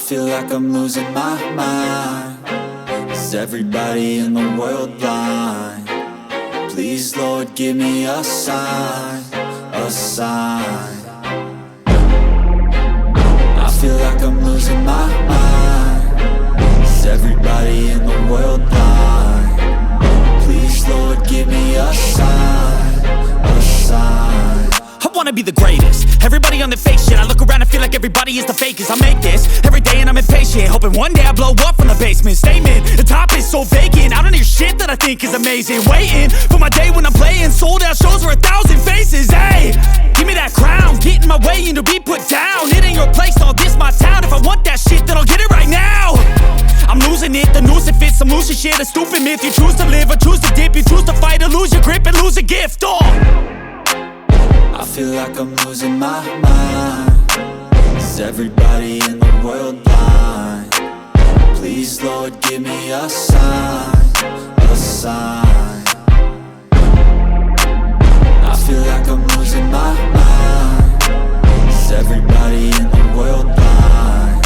feel like I'm losing my mind. Is everybody in the world blind? Please, Lord, give me a sign, a sign. I feel like I'm losing my mind. Is everybody in the world blind? Please, Lord, give me a sign, a sign. I wanna be the greatest. Everybody on the fake shit. I look around and feel like everybody is the fakest. I make this every day and I'm impatient, hoping one day I blow up from the basement. Statement, the top is so vacant. I don't hear shit that I think is amazing. Waiting for my day when I'm playing sold out shows for 1,000 faces. Hey, give me that crown, get in my way and to be put down. It ain't your place, all this my town. If I want that shit, then I'll get it right now. I'm losing it, the noose it fits. I'm losing shit, a stupid myth. You choose to live or choose to dip. You choose to fight or lose your grip and lose a gift. I feel like I'm losing my mind. Is everybody in the world blind? Please, Lord, give me a sign, a sign. I feel like I'm losing my mind. Is everybody in the world blind?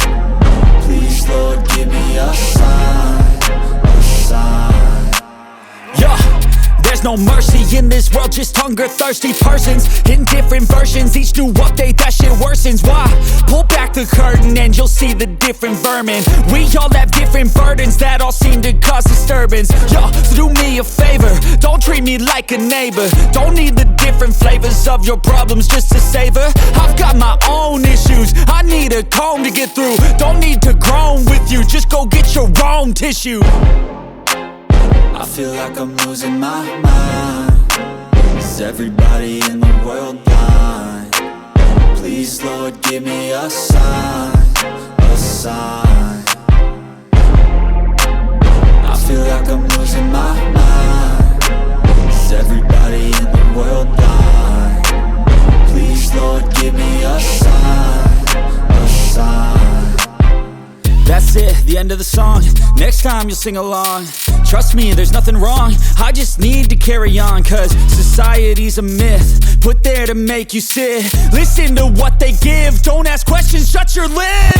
Please, Lord, give me a sign, a sign. Yeah. There's no mercy in this world, just hunger-thirsty persons in different versions. Each new update, that shit worsens. Why? Pull back the curtain and you'll see the different vermin. We all have different burdens that all seem to cause disturbance. Yo, so do me a favor, don't treat me like a neighbor. Don't need the different flavors of your problems just to savor. I've got my own issues, I need a comb to get through. Don't need to groan with you, just go get your own tissue. I feel like I'm losing my mind. Is everybody in the world blind? Please, Lord, give me a sign, a sign. I feel like I'm losing my mind. Is everybody in the world blind? Please, Lord, give me a sign, a sign. That's it, the end of the song. Next time you'll sing along. Trust me, there's nothing wrong. I just need to carry on, cause society's a myth put there to make you sit. Listen to what they give. Don't ask questions, shut your lid.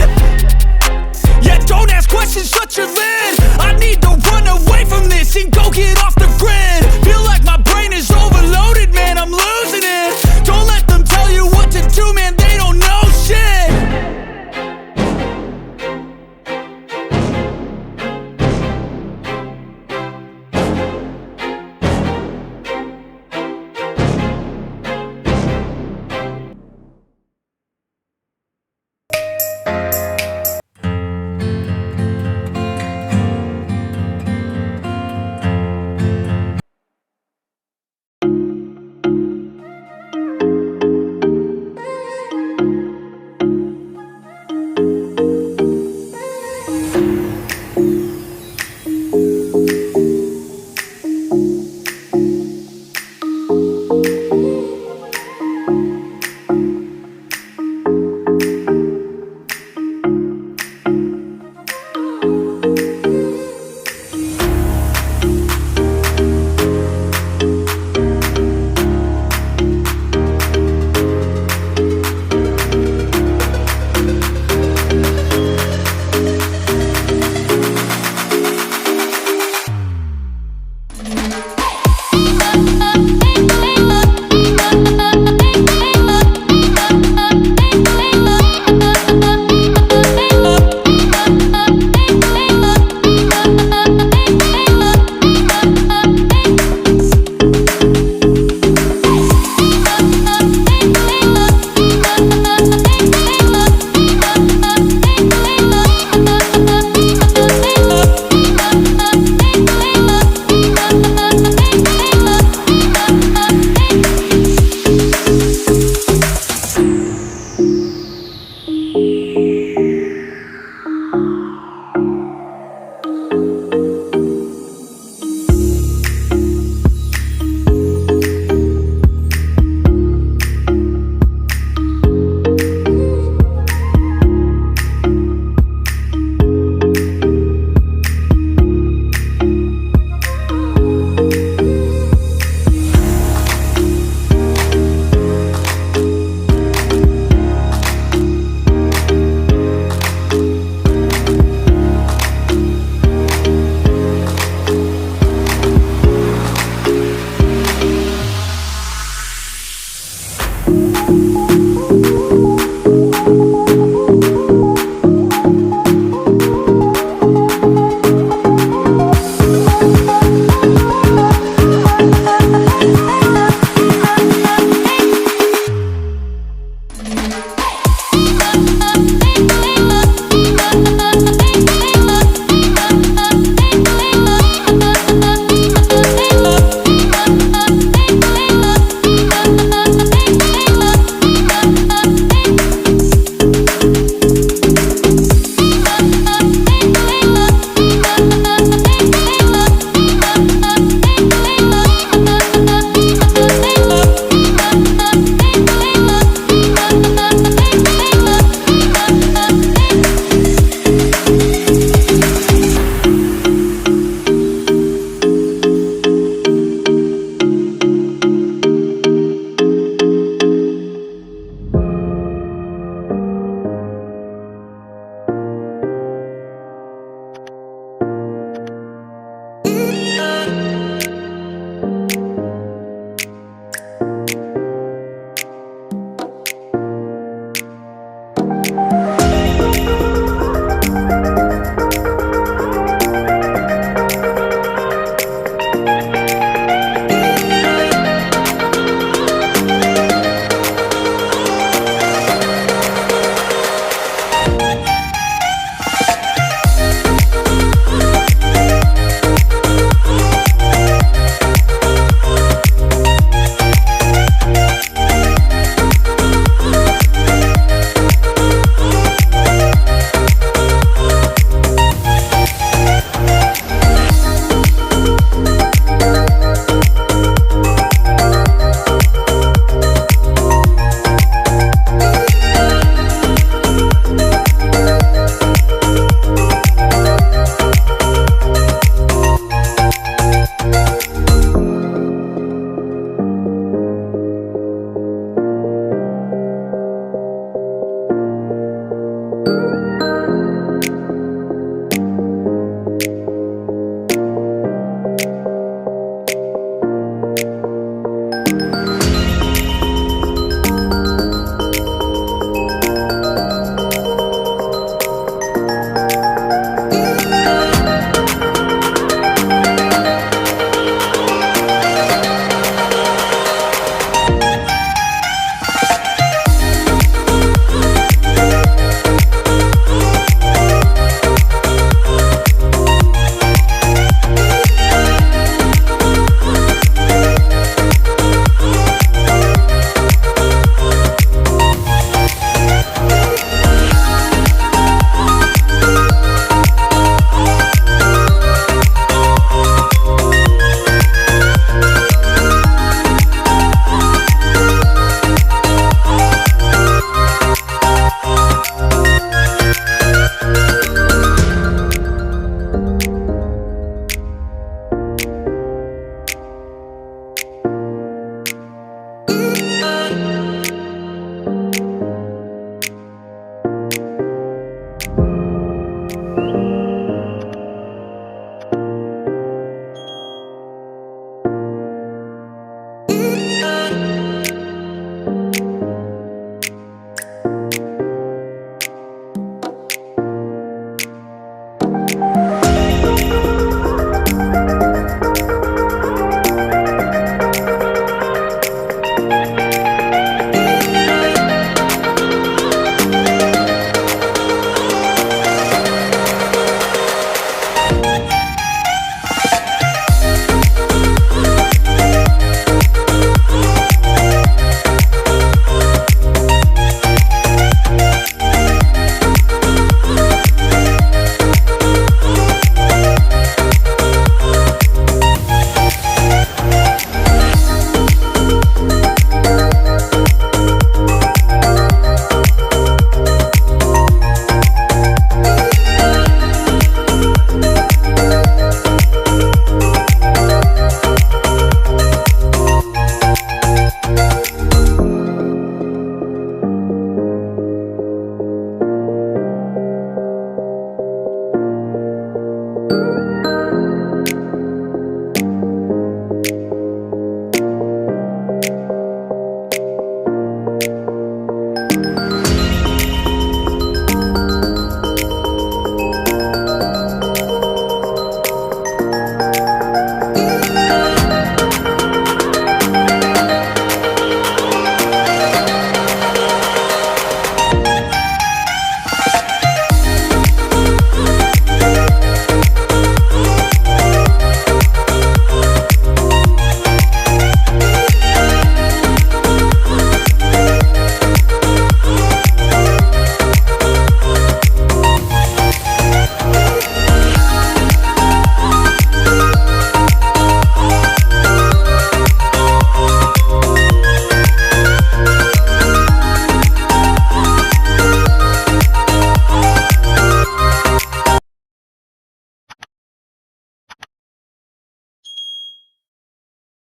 Yeah, don't ask questions, shut your lid. I need to run away from this and go get off the grid. Feel like my brain is overloaded, man, I'm losing it. Don't let them tell you what